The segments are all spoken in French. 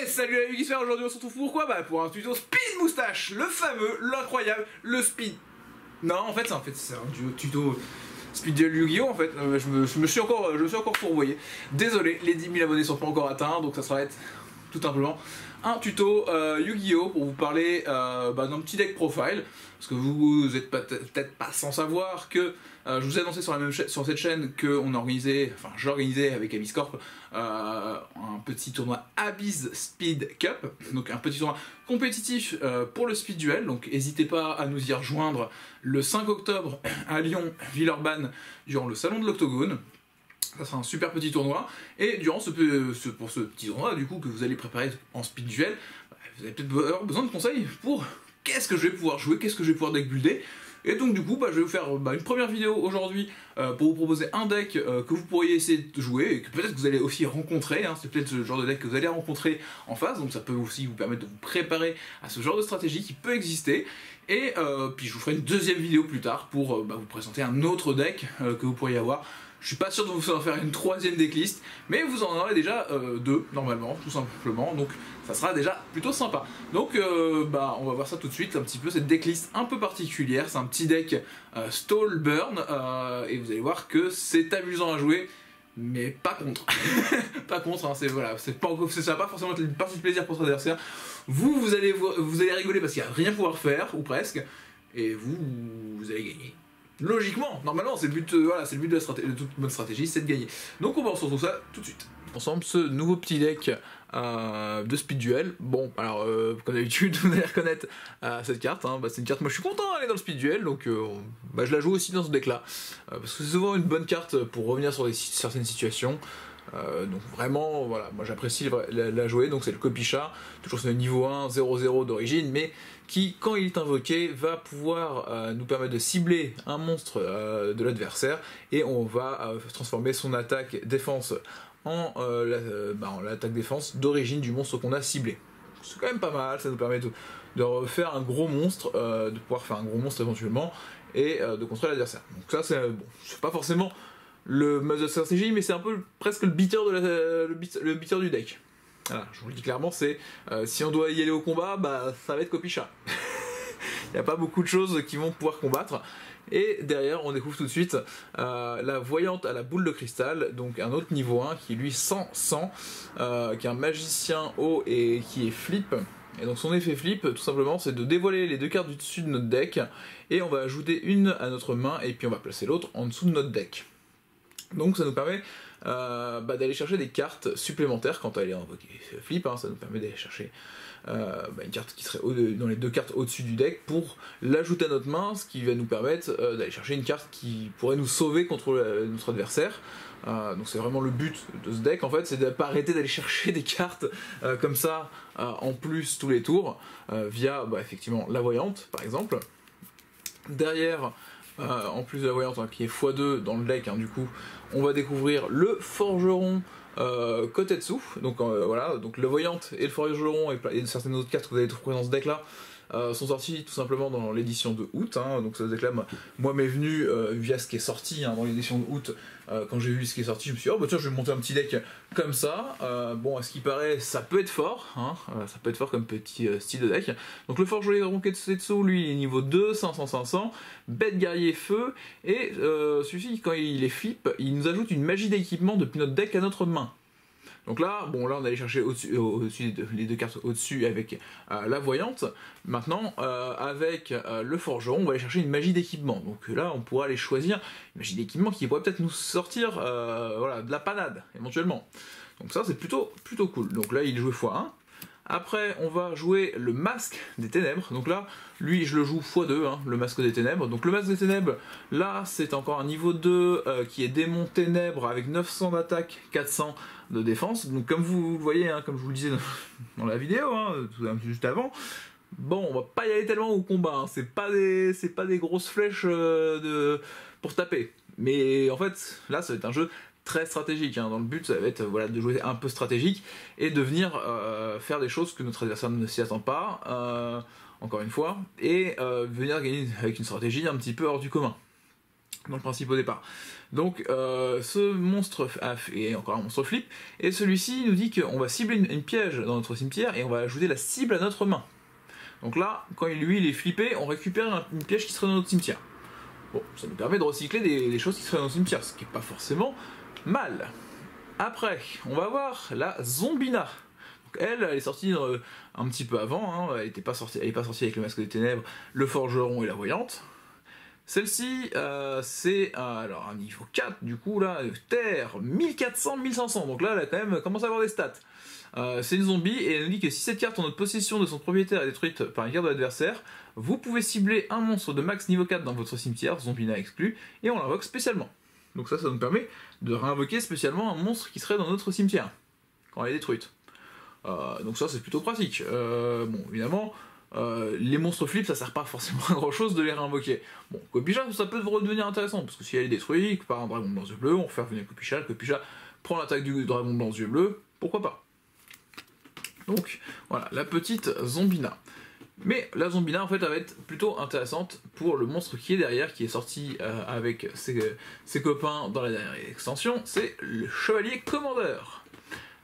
Et salut les Yugisphères, aujourd'hui on se retrouve pourquoi? Pour un tuto Speed Moustache, le fameux, l'incroyable, le Speed. Non, en fait c'est un tuto Speed Duel Yu-Gi-Oh! En fait, je me suis encore fourvoyé. Désolé, les 10 000 abonnés sont pas encore atteints, donc ça sera être tout simplement un tuto Yu-Gi-Oh! Pour vous parler d'un petit deck profile. Parce que vous êtes peut-être pas sans savoir que je vous ai annoncé sur cette chaîne que j'organisais avec Abyss Corp un petit tournoi Abyss Speed Cup, donc un petit tournoi compétitif pour le Speed Duel. Donc n'hésitez pas à nous y rejoindre le 5 octobre à Lyon, Villeurbanne, durant le salon de l'Octogone. Ça sera un super petit tournoi, et durant pour ce petit tournoi du coup que vous allez préparer en Speed Duel, vous avez peut-être avoir besoin de conseils pour qu'est-ce que je vais pouvoir jouer, qu'est-ce que je vais pouvoir deck builder. Et donc du coup je vais vous faire une première vidéo aujourd'hui pour vous proposer un deck que vous pourriez essayer de jouer et que peut-être que vous allez aussi rencontrer, hein. C'est peut-être ce genre de deck que vous allez rencontrer en phase, donc ça peut aussi vous permettre de vous préparer à ce genre de stratégie qui peut exister. Et puis je vous ferai une deuxième vidéo plus tard pour vous présenter un autre deck que vous pourriez avoir. Je suis pas sûr de vous en faire une troisième decklist, mais vous en aurez déjà deux normalement, tout simplement, donc ça sera déjà plutôt sympa. Donc on va voir ça tout de suite, un petit peu cette decklist un peu particulière. C'est un petit deck Stall Burn, et vous allez voir que c'est amusant à jouer, mais pas contre. Pas contre, hein, ça va pas forcément être une partie de plaisir pour votre adversaire. Vous allez rigoler parce qu'il n'y a rien à pouvoir faire, ou presque, et vous allez gagner. Logiquement, normalement, c'est le but, c'est le but de toute bonne stratégie, c'est de gagner. Donc on va se retrouver ça tout de suite. Ensemble, ce nouveau petit deck de Speed Duel. Bon, alors, comme d'habitude, vous allez reconnaître cette carte, hein. C'est une carte, moi je suis content d'aller dans le Speed Duel, donc je la joue aussi dans ce deck-là. Parce que c'est souvent une bonne carte pour revenir sur certaines situations. Donc vraiment, voilà, moi j'apprécie la jouer. Donc c'est le Copycha, toujours sur le niveau 1, 0-0 d'origine, mais qui, quand il est invoqué, va pouvoir nous permettre de cibler un monstre de l'adversaire, et on va transformer son attaque-défense en l'attaque-défense d'origine du monstre qu'on a ciblé. C'est quand même pas mal, ça nous permet de refaire un gros monstre, de pouvoir faire un gros monstre éventuellement, et de contrôler l'adversaire. Donc ça c'est bon, c'est pas forcément le must de stratégie, mais c'est un peu presque le beater du deck. Voilà, je vous le dis clairement, c'est si on doit y aller au combat, ça va être Copycha. Il n'y a pas beaucoup de choses qui vont pouvoir combattre. Et derrière, on découvre tout de suite la voyante à la boule de cristal, donc un autre niveau 1 qui est lui 100-100, qui est un magicien haut et qui est flip. Et donc son effet flip, tout simplement, c'est de dévoiler les deux cartes du dessus de notre deck, et on va ajouter une à notre main, et puis on va placer l'autre en dessous de notre deck. Donc ça nous permet d'aller chercher des cartes supplémentaires quand elle est invoquée flip, hein. Ça nous permet d'aller chercher une carte qui serait dans les deux cartes au-dessus du deck pour l'ajouter à notre main, ce qui va nous permettre d'aller chercher une carte qui pourrait nous sauver contre notre adversaire. Donc c'est vraiment le but de ce deck en fait, c'est de pas arrêter d'aller chercher des cartes comme ça en plus tous les tours, via effectivement la voyante par exemple. Derrière, en plus de la voyante, hein, qui est x2 dans le deck, hein, du coup, on va découvrir le forgeron Kotetsu. Donc voilà, donc la voyante et le forgeron et certaines autres cartes que vous allez trouver dans ce deck là sont sortis tout simplement dans l'édition de août, hein. Donc ce deck là, moi m'est venu via ce qui est sorti, hein, dans l'édition de août. Quand j'ai vu ce qui est sorti, je me suis dit, oh tiens, je vais monter un petit deck comme ça. Bon, à ce qui paraît, ça peut être fort, hein, ça peut être fort comme petit style de deck. Donc le forgeron Kotetsu, lui, il est niveau 2, 500-500, bête guerrier feu, et celui-ci, quand il est flip, il nous ajoute une magie d'équipement depuis notre deck à notre main. Donc là, bon, là on allait chercher les deux cartes au-dessus avec la voyante. Maintenant, avec le forgeron, on va aller chercher une magie d'équipement. Donc là, on pourra aller choisir une magie d'équipement qui pourrait peut-être nous sortir de la panade, éventuellement. Donc ça, c'est plutôt cool. Donc là, il joue x1. Après, on va jouer le masque des ténèbres. Donc là, lui, je le joue x2, hein, le masque des ténèbres. Donc le masque des ténèbres, là, c'est encore un niveau 2 qui est démon ténèbres avec 900 d'attaque, 400 de défense. Donc comme vous le voyez, hein, comme je vous le disais dans la vidéo, hein, juste avant, bon, on va pas y aller tellement au combat. Hein. C'est pas des grosses flèches pour taper. Mais en fait, là, ça va être un jeu très stratégique, hein. Dans le but ça va être de jouer un peu stratégique et de venir faire des choses que notre adversaire ne s'y attend pas, encore une fois, et venir gagner avec une stratégie un petit peu hors du commun. dans le principe au départ. Donc ce monstre est encore un monstre flip, et celui-ci nous dit qu'on va cibler une piège dans notre cimetière et on va ajouter la cible à notre main. Donc là, quand lui il est flippé, on récupère une piège qui serait dans notre cimetière. Bon, ça nous permet de recycler des choses qui seraient dans notre cimetière, ce qui n'est pas forcément mal. Après, on va voir la Zombina. Donc elle est sortie un petit peu avant, hein, elle n'est pas sortie avec le Masque des Ténèbres, le Forgeron et la Voyante. Celle-ci, c'est alors un niveau 4, du coup, là, terre, 1400-1500, donc là, elle a quand même commencé à avoir des stats. C'est une zombie, et elle nous dit que si cette carte en notre possession de son propriétaire est détruite par une carte de l'adversaire, vous pouvez cibler un monstre de max niveau 4 dans votre cimetière, Zombina exclu, et on l'invoque spécialement. Donc ça nous permet de réinvoquer spécialement un monstre qui serait dans notre cimetière, quand elle est détruite. Donc ça, c'est plutôt pratique. Bon, évidemment... les monstres flips, ça sert pas forcément à grand chose de les réinvoquer. Bon, Kopicha, ça peut redevenir intéressant, parce que si elle est détruite par un dragon blanc yeux bleus, on fait revenir Kopicha, le Kopicha prend l'attaque du dragon blanc yeux bleus, pourquoi pas. Donc, voilà, la petite Zombina. Mais la Zombina, en fait, elle va être plutôt intéressante pour le monstre qui est derrière, qui est sorti avec ses copains dans la dernière extension, c'est le Chevalier Commandeur.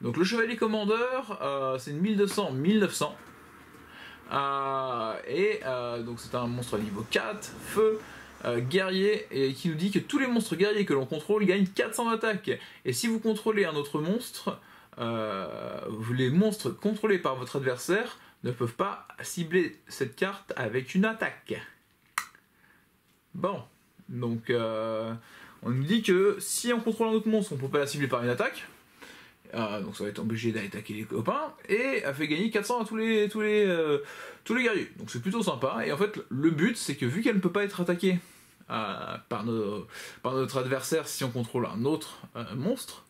Donc le Chevalier Commandeur, c'est une 1200-1900, donc c'est un monstre à niveau 4, feu, guerrier, et qui nous dit que tous les monstres guerriers que l'on contrôle gagnent 400 d'attaque. Et si vous contrôlez un autre monstre, les monstres contrôlés par votre adversaire ne peuvent pas cibler cette carte avec une attaque. Bon, donc on nous dit que si on contrôle un autre monstre, on ne peut pas la cibler par une attaque. Donc ça va être obligé d'aller attaquer les copains, et elle fait gagner 400 à tous les guerriers. Donc c'est plutôt sympa, et en fait le but c'est que vu qu'elle ne peut pas être attaquée par notre adversaire si on contrôle un autre monstre,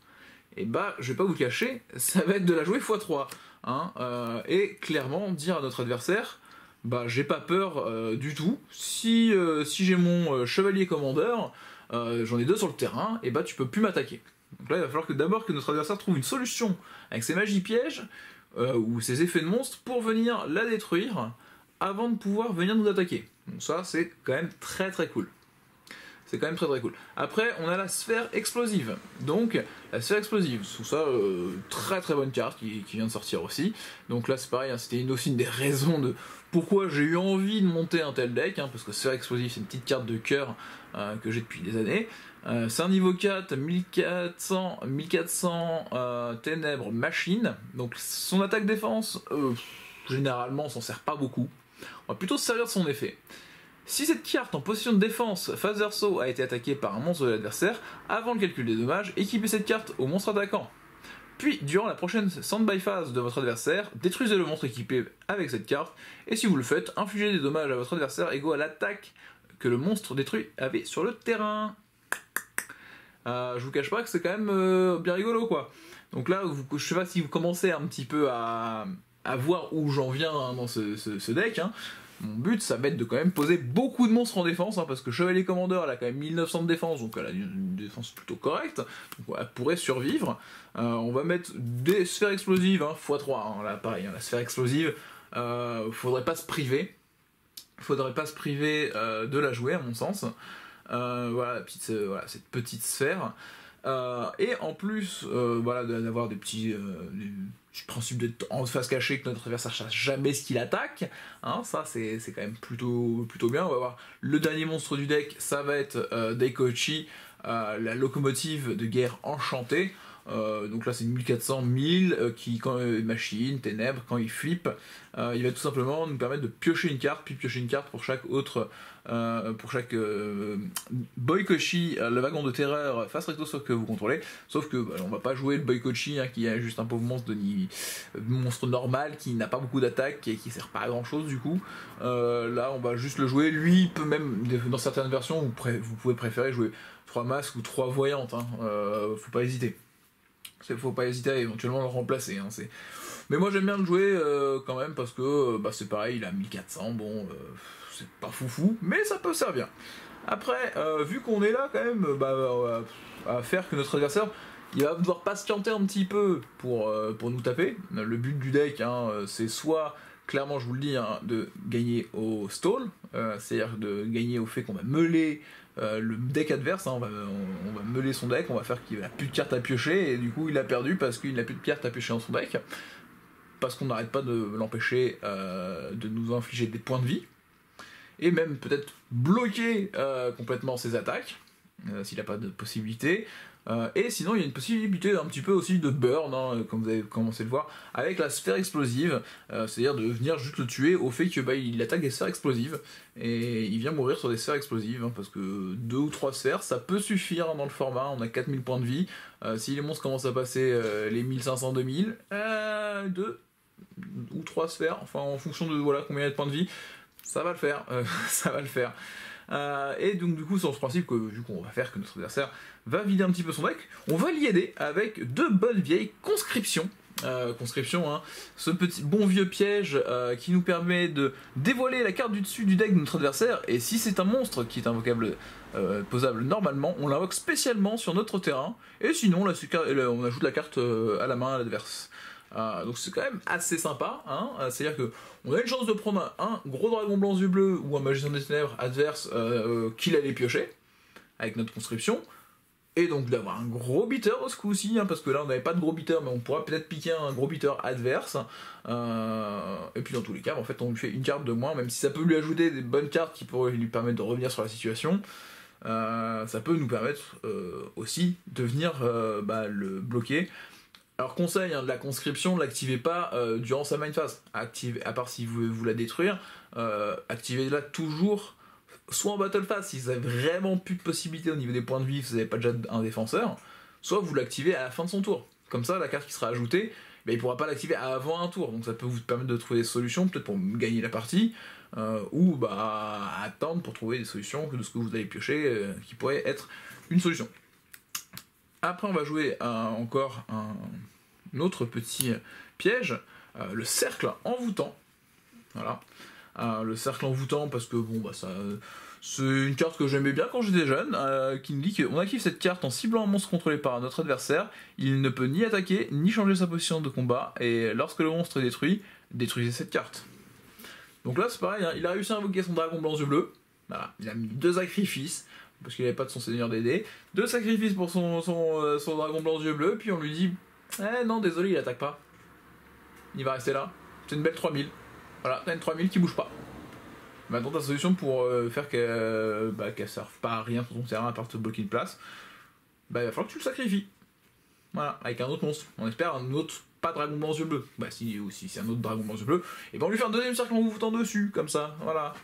et bah je vais pas vous cacher, ça va être de la jouer x3. Hein, et clairement dire à notre adversaire, bah j'ai pas peur du tout, si j'ai mon chevalier commandeur, j'en ai 2 sur le terrain, et bah tu peux plus m'attaquer. Donc là, il va falloir d'abord que notre adversaire trouve une solution avec ses magies pièges ou ses effets de monstre pour venir la détruire avant de pouvoir venir nous attaquer. Donc ça, c'est quand même très très cool. C'est quand même très très cool. Après, on a la sphère explosive. Donc, la sphère explosive, sous ça, très très bonne carte qui vient de sortir aussi. Donc là, c'est pareil, hein, c'était aussi une des raisons de pourquoi j'ai eu envie de monter un tel deck, hein, parce que sphère explosive, c'est une petite carte de cœur que j'ai depuis des années. C'est un niveau 4, 1400 ténèbres machine. Donc son attaque défense, généralement on s'en sert pas beaucoup. On va plutôt se servir de son effet. Si cette carte en position de défense face verso a été attaquée par un monstre de l'adversaire, avant le calcul des dommages, équipez cette carte au monstre attaquant. Puis, durant la prochaine stand-by phase de votre adversaire, détruisez le monstre équipé avec cette carte, et si vous le faites, infligez des dommages à votre adversaire égaux à l'attaque que le monstre détruit avait sur le terrain. Je vous cache pas que c'est quand même bien rigolo, quoi. Donc là, je sais pas si vous commencez un petit peu à voir où j'en viens hein, dans ce deck. Hein. Mon but, ça va être de quand même poser beaucoup de monstres en défense, hein, parce que Chevalier Commandeur, elle a quand même 1900 de défense, donc elle a une défense plutôt correcte, donc elle pourrait survivre. On va mettre des sphères explosives, hein, x3, hein, là pareil, hein, la sphère explosive, faudrait pas se priver. De la jouer, à mon sens. Voilà, cette petite sphère. Et en plus, voilà, d'avoir des petits principes en face cachée que notre adversaire cherche jamais ce qu'il attaque. Hein, ça, c'est quand même plutôt bien. On va voir le dernier monstre du deck, ça va être Daikochi, la locomotive de guerre enchantée. Donc là c'est une 1400-1000 qui quand machine, ténèbres, quand il flippe, il va tout simplement nous permettre de piocher une carte, puis piocher une carte pour chaque autre, pour chaque Boikoshi, le wagon de terreur face recto que vous contrôlez, sauf que on va pas jouer le Boikoshi hein, qui est juste un pauvre monstre normal qui n'a pas beaucoup d'attaque et qui sert pas à grand chose du coup. Là on va juste le jouer, lui peut même dans certaines versions vous pouvez préférer jouer 3 masques ou 3 voyantes, hein, faut pas hésiter. Faut pas hésiter à éventuellement le remplacer. Hein, mais moi j'aime bien le jouer quand même parce que c'est pareil, il a 1400, bon, c'est pas foufou, mais ça peut servir. Après, vu qu'on est là quand même, à faire que notre adversaire, il va devoir patienter un petit peu pour nous taper. Le but du deck, hein, c'est soit clairement, je vous le dis, hein, de gagner au stall, c'est-à-dire de gagner au fait qu'on va meuler le deck adverse, hein, on va meuler son deck, on va faire qu'il n'a plus de cartes à piocher, et du coup il a perdu parce qu'il n'a plus de cartes à piocher dans son deck, parce qu'on n'arrête pas de l'empêcher de nous infliger des points de vie, et même peut-être bloquer complètement ses attaques, s'il n'a pas de possibilité. Et sinon, il y a une possibilité un petit peu aussi de burn, hein, comme vous avez commencé à le voir, avec la sphère explosive, c'est-à-dire de venir juste le tuer au fait que il attaque des sphères explosives, et il vient mourir sur des sphères explosives, hein, parce que 2 ou 3 sphères, ça peut suffire dans le format, on a 4000 points de vie, si les monstres commencent à passer les 1500-2000, 2 ou 3 sphères, enfin en fonction de voilà, combien il y a de points de vie, ça va le faire, ça va le faire. Et donc du coup sur ce principe que vu qu'on va faire que notre adversaire va vider un petit peu son deck, on va l'y aider avec de bonnes vieilles conscriptions. Conscription, hein, ce petit bon vieux piège qui nous permet de dévoiler la carte du dessus du deck de notre adversaire, et si c'est un monstre qui est invocable posable normalement, on l'invoque spécialement sur notre terrain, et sinon là, on ajoute la carte à la main à l'adverse. Donc c'est quand même assez sympa, hein, c'est-à-dire que on a une chance de prendre un gros dragon blanc yeux bleus ou un magicien des ténèbres adverse qu'il allait piocher avec notre conscription, et donc d'avoir un gros beater ce coup-ci, hein, parce que là on n'avait pas de gros beater, mais on pourra peut-être piquer un gros beater adverse, et puis dans tous les cas en fait on lui fait une carte de moins, même si ça peut lui ajouter des bonnes cartes qui pourraient lui permettre de revenir sur la situation. Ça peut nous permettre aussi de venir le bloquer. Alors conseil, hein, de la conscription, ne l'activez pas durant sa main phase, à part si vous voulez vous la détruire, activez-la toujours, soit en battle phase, si vous avez vraiment plus de possibilités au niveau des points de vie, vous n'avez pas déjà un défenseur, soit vous l'activez à la fin de son tour. Comme ça, la carte qui sera ajoutée, il ne pourra pas l'activer avant un tour, donc ça peut vous permettre de trouver des solutions, peut-être pour gagner la partie, ou attendre pour trouver des solutions de ce que vous allez piocher, qui pourrait être une solution. Après on va jouer encore un autre petit piège, le cercle envoûtant. Voilà. Le cercle envoûtant parce que c'est une carte que j'aimais bien quand j'étais jeune, qui nous dit qu'on active cette carte en ciblant un monstre contrôlé par notre adversaire, il ne peut ni attaquer ni changer sa position de combat, et lorsque le monstre est détruit, détruisez cette carte. Donc là c'est pareil, hein, il a réussi à invoquer son dragon blanc yeux bleus, voilà, il a mis 2 sacrifices, parce qu'il n'avait pas de son seigneur d'aider, 2 sacrifices pour son dragon blanc yeux bleus, puis on lui dit eh non désolé il attaque pas, il va rester là, c'est une belle 3000, voilà, t'as une 3000 qui bouge pas. Maintenant ta solution pour faire qu'elle serve pas à rien sur ton terrain à part te bloquer une place, il va falloir que tu le sacrifies, voilà, avec un autre monstre, on espère un autre, pas dragon blanc yeux bleus, si c'est un autre dragon blanc yeux bleus, et on lui fait un deuxième cercle envoûtant dessus, comme ça, voilà,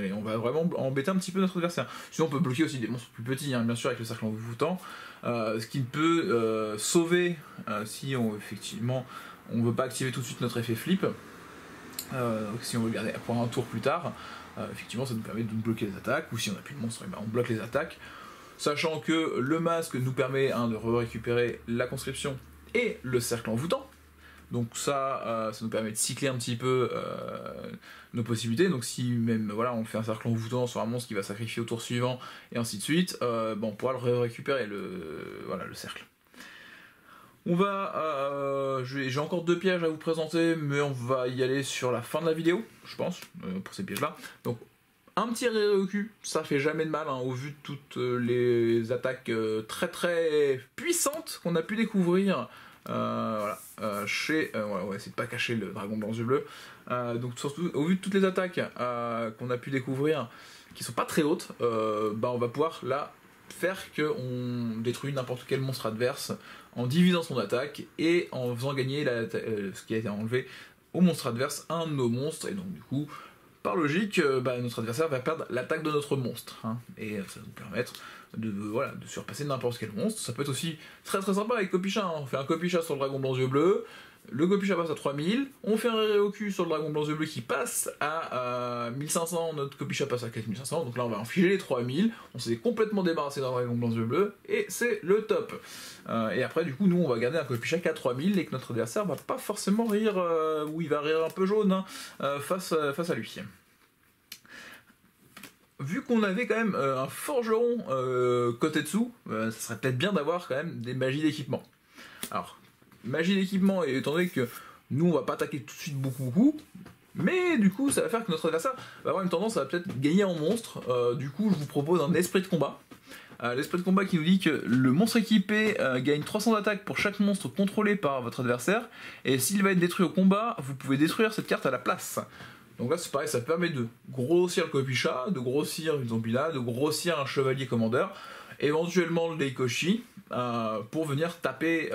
et on va vraiment embêter un petit peu notre adversaire. Sinon on peut bloquer aussi des monstres plus petits, hein, bien sûr, avec le cercle envoûtant, ce qui peut sauver si effectivement on veut pas activer tout de suite notre effet flip, si on veut le garder pour un tour plus tard, effectivement ça nous permet de bloquer les attaques, ou si on n'a plus de monstre, on bloque les attaques, sachant que le masque nous permet de récupérer la conscription et le cercle envoûtant. Donc ça nous permet de cycler un petit peu nos possibilités. Donc si même on fait un cercle envoûtant sur un monstre qui va sacrifier au tour suivant et ainsi de suite, on pourra le récupérer le cercle. On va, j'ai encore 2 pièges à vous présenter, mais on va y aller sur la fin de la vidéo, je pense, pour ces pièges-là. Donc un petit RREQ, ça fait jamais de mal, hein, au vu de toutes les attaques très très puissantes qu'on a pu découvrir. C'est pas caché le dragon blanc yeux bleus. Donc surtout au vu de toutes les attaques qu'on a pu découvrir, qui sont pas très hautes, on va pouvoir là faire qu'on détruit n'importe quel monstre adverse en divisant son attaque et en faisant gagner ce qui a été enlevé au monstre adverse, un de nos monstres, et donc du coup par logique notre adversaire va perdre l'attaque de notre monstre, hein, et ça va nous permettre de surpasser n'importe quel monstre. Ça peut être aussi très très sympa avec Copichat, hein. On fait un Copichat sur le dragon blanc yeux bleus, le Copichat passe à 3000, on fait un RREQ sur le dragon blanc yeux bleus qui passe à 1500, notre Copichat passe à 4500, donc là on va enfiler les 3000, on s'est complètement débarrassé d'un dragon blanc yeux bleus, et c'est le top. Et après du coup nous on va garder un Copichat qu'à 3000 et que notre adversaire va pas forcément rire, ou il va rire un peu jaune, hein, face à lui. Vu qu'on avait quand même un forgeron Kotetsu, ça serait peut-être bien d'avoir quand même des magies d'équipement. Alors, magie d'équipement, et étant donné que nous on va pas attaquer tout de suite beaucoup, Mais du coup, ça va faire que notre adversaire va avoir une tendance à peut-être gagner en monstre. Du coup, je vous propose un esprit de combat. L'esprit de combat qui nous dit que le monstre équipé gagne 300 d'attaque pour chaque monstre contrôlé par votre adversaire, et s'il va être détruit au combat, vous pouvez détruire cette carte à la place. Donc là c'est pareil, ça permet de grossir le Kopicha, de grossir une Zombila, de grossir un chevalier commandeur, éventuellement le Deikoshi, pour venir taper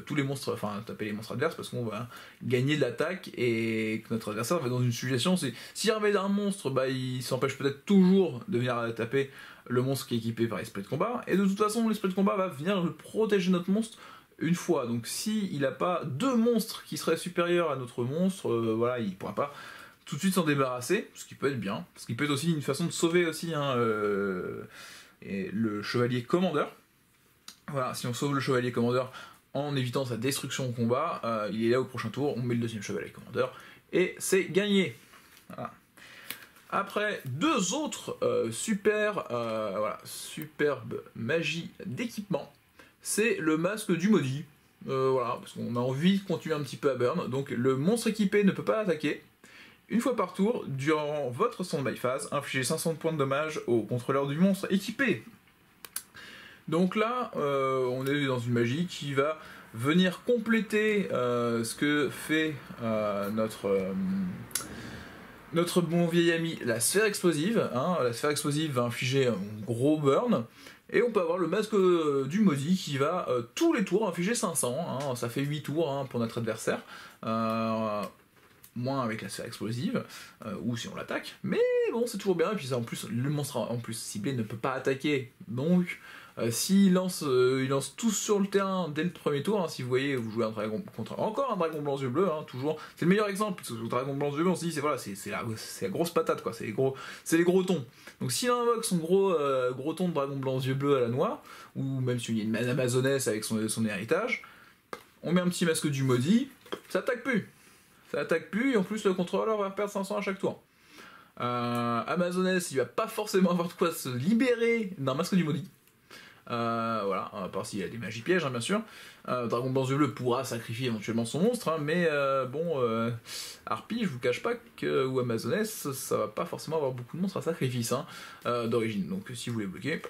tous les monstres, enfin taper les monstres adverses, parce qu'on va gagner de l'attaque et que notre adversaire va être dans une situation, c'est s'il remet un monstre, bah il s'empêche peut-être toujours de venir taper le monstre qui est équipé par l'esprit de combat, et de toute façon l'esprit de combat va venir protéger notre monstre une fois. Donc si il n'a pas deux monstres qui seraient supérieurs à notre monstre, voilà, il ne pourra pas tout de suite s'en débarrasser, ce qui peut être bien, ce qui peut être aussi une façon de sauver aussi et le chevalier commandeur. Voilà, si on sauve le chevalier commandeur en évitant sa destruction au combat, il est là au prochain tour, on met le deuxième chevalier commandeur, et c'est gagné. Voilà. Après, deux autres superbes magies d'équipement, c'est le masque du maudit, voilà, parce qu'on a envie de continuer un petit peu à burn, donc le monstre équipé ne peut pas attaquer. Une fois par tour, durant votre stand-by phase, infligez 500 points de dommage au contrôleur du monstre équipé. Donc là, on est dans une magie qui va venir compléter ce que fait notre bon vieil ami la sphère explosive. La sphère explosive va infliger un gros burn. Et on peut avoir le masque du maudit qui va tous les tours infliger 500. Ça fait 8 tours pour notre adversaire. Moins avec la sphère explosive, ou si on l'attaque, mais bon c'est toujours bien, et puis ça, en plus le monstre en plus ciblé ne peut pas attaquer, donc s'il lance, il lance tous sur le terrain dès le premier tour, si vous voyez, vous jouez un dragon contre encore un dragon blanc yeux bleus, toujours, c'est le meilleur exemple, parce que le dragon blanc yeux bleus on se dit, c'est la grosse patate quoi, c'est les gros tons, donc s'il invoque son gros ton de dragon blanc yeux bleus à la noix, ou même s'il y a une amazonesse avec son héritage, on met un petit masque du maudit, ça attaque plus. Ça attaque plus, et en plus le contrôleur va perdre 500 à chaque tour. Amazoness, il va pas forcément avoir de quoi se libérer d'un masque du maudit. Voilà, à part s'il y a des magies pièges, bien sûr. Dragon blanc yeux bleu pourra sacrifier éventuellement son monstre, mais Harpie, je vous cache pas que, ou Amazoness, ça va pas forcément avoir beaucoup de monstres à sacrifice d'origine. Donc si vous les bloquez,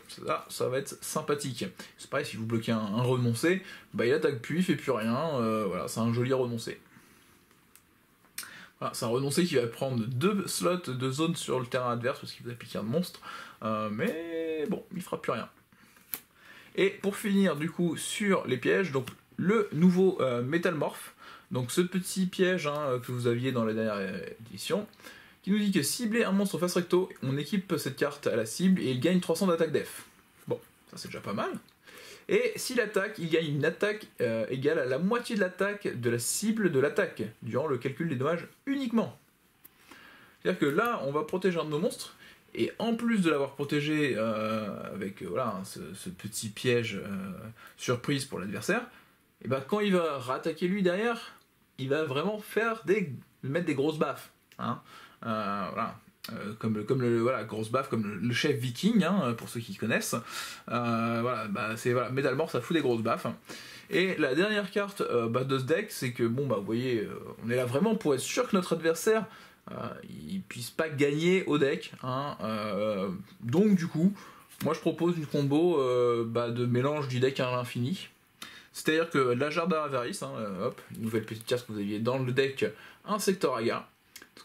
ça va être sympathique. C'est pareil, si vous bloquez un renoncé, bah il attaque plus, il fait plus rien, voilà, c'est un joli renoncé. Voilà, c'est un renoncé qui va prendre 2 slots de zone sur le terrain adverse parce qu'il vous a piqué un monstre, mais bon, il fera plus rien. Et pour finir du coup sur les pièges, donc le nouveau Métalmorphe, donc ce petit piège que vous aviez dans la dernière édition, qui nous dit que cibler un monstre face recto, on équipe cette carte à la cible et il gagne 300 d'attaque def. Bon, ça c'est déjà pas mal. Et s'il attaque, il gagne une attaque égale à la moitié de l'attaque de la cible de l'attaque, durant le calcul des dommages uniquement. C'est-à-dire que là, on va protéger un de nos monstres, et en plus de l'avoir protégé avec ce petit piège surprise pour l'adversaire, et ben quand il va rattaquer lui derrière, il va vraiment mettre des grosses baffes. Voilà. Comme grosse baffe, comme le chef viking, pour ceux qui connaissent. Métalmorphe, ça fout des grosses baffes. Et la dernière carte de ce deck, c'est que, vous voyez, on est là vraiment pour être sûr que notre adversaire, il puisse pas gagner au deck. Donc, du coup, moi je propose une combo de mélange du deck à l'infini. C'est-à-dire que la Jarda Avaris, une nouvelle petite carte que vous aviez dans le deck, un Sector Aga.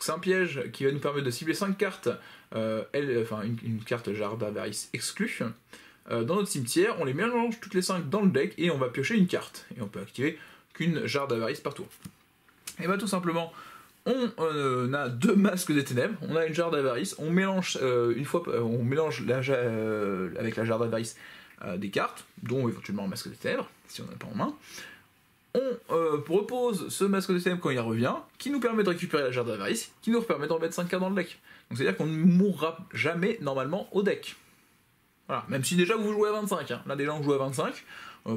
C'est un piège qui va nous permettre de cibler 5 cartes, une carte Jarda Avaris exclue, dans notre cimetière, on les mélange toutes les 5 dans le deck et on va piocher une carte. Et on peut activer qu'une Jarda Avaris par tour. Et tout simplement, on a 2 masques des ténèbres, on a une Jarda Avaris, on mélange avec la Jarda Avaris des cartes, dont éventuellement un masque des ténèbres, si on n'en a pas en main. On repose ce masque de ténèbres quand il revient, qui nous permet de récupérer la Jarda Avaris, qui nous permet d'en mettre 5 cartes dans le deck. Donc c'est à dire qu'on ne mourra jamais normalement au deck. Voilà, même si déjà vous jouez à 25, là déjà on joue à 25,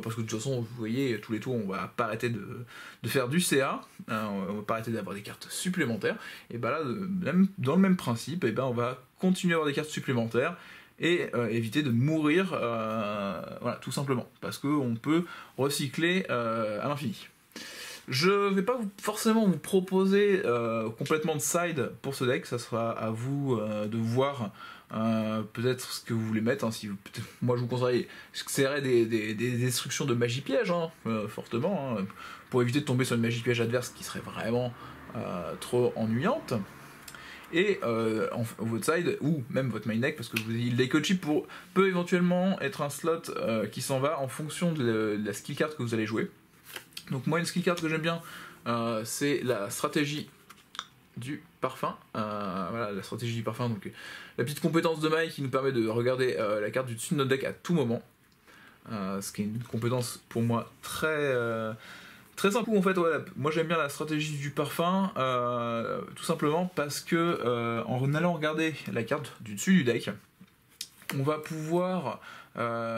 parce que de toute façon vous voyez tous les tours on va pas arrêter de faire du CA, on va pas arrêter d'avoir des cartes supplémentaires, et là dans le même principe, on va continuer à avoir des cartes supplémentaires, et éviter de mourir, tout simplement, parce qu'on peut recycler à l'infini. Je vais pas forcément vous proposer complètement de side pour ce deck, ça sera à vous de voir peut-être ce que vous voulez mettre. Hein, si moi je vous conseille, j'essaierai des destructions de magie piège, hein, fortement, hein, pour éviter de tomber sur une magie piège adverse qui serait vraiment trop ennuyante. Et votre side, ou même votre main deck, parce que je vous dis, le deck chip peut éventuellement être un slot qui s'en va en fonction de la skill card que vous allez jouer. Donc moi, une skill card que j'aime bien, c'est la stratégie du parfum. Voilà, la stratégie du parfum, donc la petite compétence de maille qui nous permet de regarder la carte du dessus de notre deck à tout moment. Ce qui est une compétence pour moi très simple. En fait, voilà, moi j'aime bien la stratégie du parfum, tout simplement parce que en allant regarder la carte du dessus du deck, on va pouvoir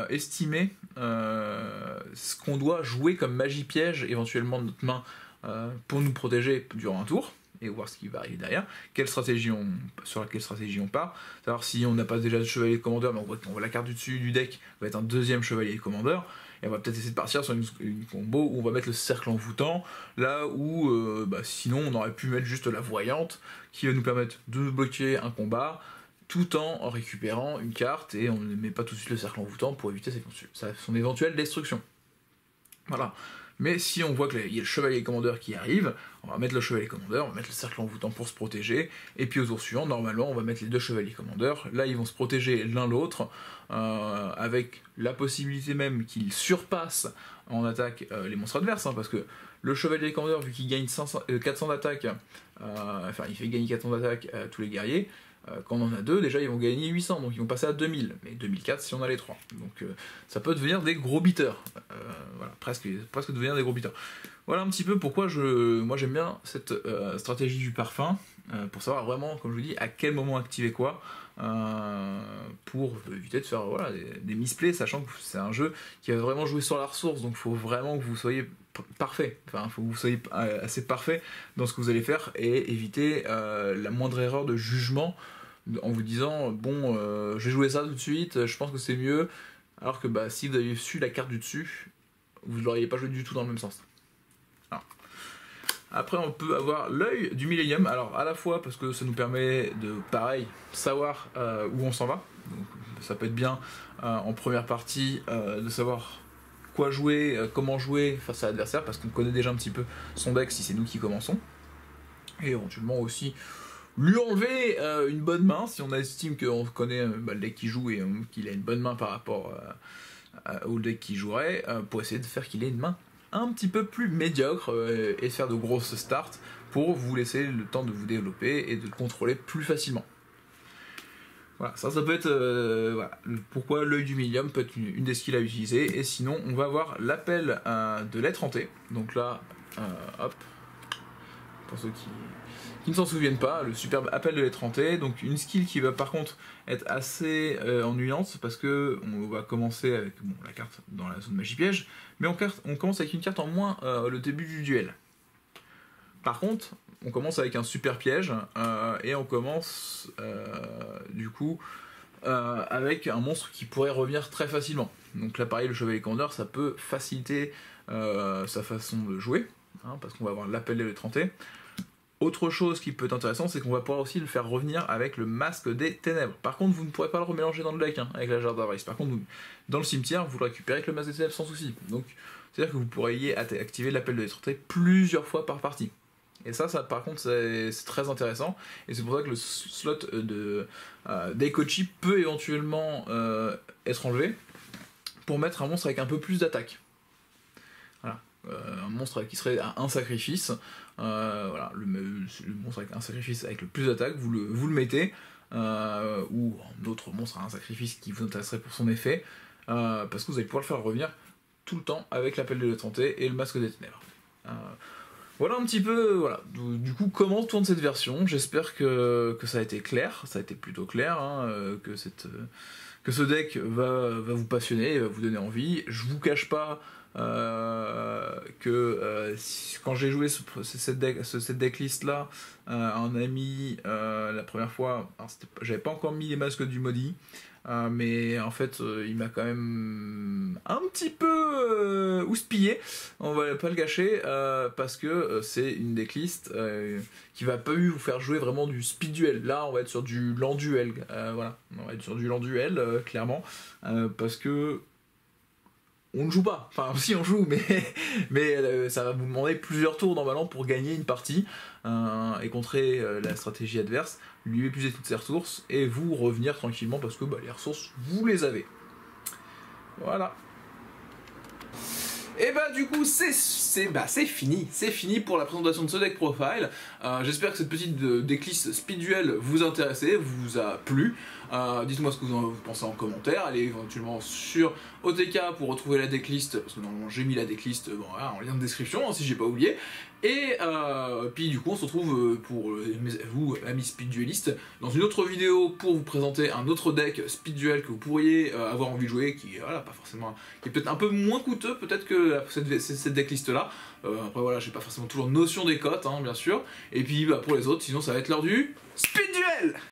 estimer ce qu'on doit jouer comme magie piège éventuellement de notre main pour nous protéger durant un tour et voir ce qui va arriver derrière, sur laquelle stratégie on part, savoir si on n'a pas déjà de chevalier de commandeur, mais on voit la carte du dessus du deck va être un deuxième chevalier de commandeur, et on va peut-être essayer de partir sur une combo où on va mettre le cercle envoûtant, là où sinon on aurait pu mettre juste la voyante, qui va nous permettre de bloquer un combat, tout en récupérant une carte, et on ne met pas tout de suite le cercle envoûtant pour éviter son éventuelle destruction. Voilà. Mais si on voit qu'il y a le chevalier commandeur qui arrive, on va mettre le chevalier commandeur, on va mettre le cercle envoûtant pour se protéger, et puis au tour suivant, normalement, on va mettre les deux chevaliers commandeurs. Là, ils vont se protéger l'un l'autre, avec la possibilité même qu'ils surpassent en attaque les monstres adverses, hein, parce que le chevalier commandeur, vu qu'il gagne 400 d'attaque, il fait gagner 400 d'attaque à tous les guerriers, quand on en a deux, déjà ils vont gagner 800, donc ils vont passer à 2000, mais 2004 si on a les trois. Donc ça peut devenir des gros beaters, voilà, presque devenir des gros beaters. Voilà un petit peu pourquoi moi j'aime bien cette stratégie du parfum, pour savoir vraiment, comme je vous dis, à quel moment activer quoi, pour éviter de faire des misplays, sachant que c'est un jeu qui va vraiment jouer sur la ressource, donc il faut vraiment que vous soyez parfait, il faut que vous soyez assez parfait dans ce que vous allez faire et éviter la moindre erreur de jugement en vous disant bon je vais jouer ça tout de suite, je pense que c'est mieux, alors que si vous aviez su la carte du dessus, vous ne l'auriez pas joué du tout dans le même sens. Alors. Après on peut avoir l'œil du Millennium, alors à la fois parce que ça nous permet de pareil savoir où on s'en va, donc ça peut être bien en première partie de savoir quoi jouer, comment jouer face à l'adversaire, parce qu'on connaît déjà un petit peu son deck si c'est nous qui commençons, et éventuellement aussi lui enlever une bonne main si on estime qu'on connaît le deck qui joue et qu'il a une bonne main par rapport au deck qui jouerait, pour essayer de faire qu'il ait une main un petit peu plus médiocre et faire de grosses starts pour vous laisser le temps de vous développer et de le contrôler plus facilement. Voilà, ça peut être pourquoi l'œil du Millennium peut être une des skills à utiliser. Et sinon on va avoir l'appel de l'être hanté, donc là hop, pour ceux qui ne s'en souviennent pas, le superbe appel de l'être hanté, donc une skill qui va par contre être assez ennuyante, parce que on va commencer avec la carte dans la zone magie piège, mais on commence avec une carte en moins le début du duel. Par contre, on commence avec un super piège, et on commence du coup avec un monstre qui pourrait revenir très facilement. Donc là pareil, le chevalier commandeur, ça peut faciliter sa façon de jouer, hein, parce qu'on va avoir l'appel de l'être hanté. Autre chose qui peut être intéressant, c'est qu'on va pouvoir aussi le faire revenir avec le masque des ténèbres. Par contre, vous ne pourrez pas le remélanger dans le deck avec la jarre d'avarice. Par contre, dans le cimetière, vous le récupérez avec le masque des ténèbres sans souci. Donc, c'est-à-dire que vous pourriez activer l'appel de l'être hanté plusieurs fois par partie. Et ça par contre, c'est très intéressant. Et c'est pour ça que le slot d'Eikochi peut éventuellement être enlevé pour mettre un monstre avec un peu plus d'attaque. Voilà. Un monstre qui serait à un sacrifice. Le monstre avec un sacrifice avec le plus d'attaque, vous le mettez. Ou un autre monstre à un sacrifice qui vous intéresserait pour son effet. Parce que vous allez pouvoir le faire revenir tout le temps avec l'appel de l'être hanté et le masque des ténèbres. Voilà un petit peu, du coup comment tourne cette version. J'espère que ça a été clair, ça a été plutôt clair, hein, que ce deck va vous passionner, va vous donner envie. Je vous cache pas que quand j'ai joué cette decklist là à un ami la première fois, j'avais pas encore mis les masques du maudit, mais en fait il m'a quand même un petit peu houspillé, on va pas le gâcher, parce que c'est une decklist qui va pas vous faire jouer vraiment du speed duel. Là on va être sur du lent duel, voilà, on va être sur du lent duel clairement, parce que on ne joue pas, enfin si on joue, mais ça va vous demander plusieurs tours normalement pour gagner une partie et contrer la stratégie adverse, lui épuiser toutes ses ressources et vous revenir tranquillement parce que les ressources vous les avez. Voilà. Et du coup c'est fini pour la présentation de ce deck profile. J'espère que cette petite decklist speed duel vous intéressait, vous a plu. Dites-moi ce que vous en pensez en commentaire, allez éventuellement sur OTK pour retrouver la decklist, parce que normalement j'ai mis la decklist en lien de description, si j'ai pas oublié. Et puis du coup on se retrouve pour vous amis speed duelistes dans une autre vidéo pour vous présenter un autre deck speed duel que vous pourriez avoir envie de jouer, qui pas forcément, qui est peut-être un peu moins coûteux peut-être que cette decklist là. Après voilà, j'ai pas forcément toujours notion des cotes bien sûr. Et puis pour les autres, sinon ça va être l'heure du speed duel.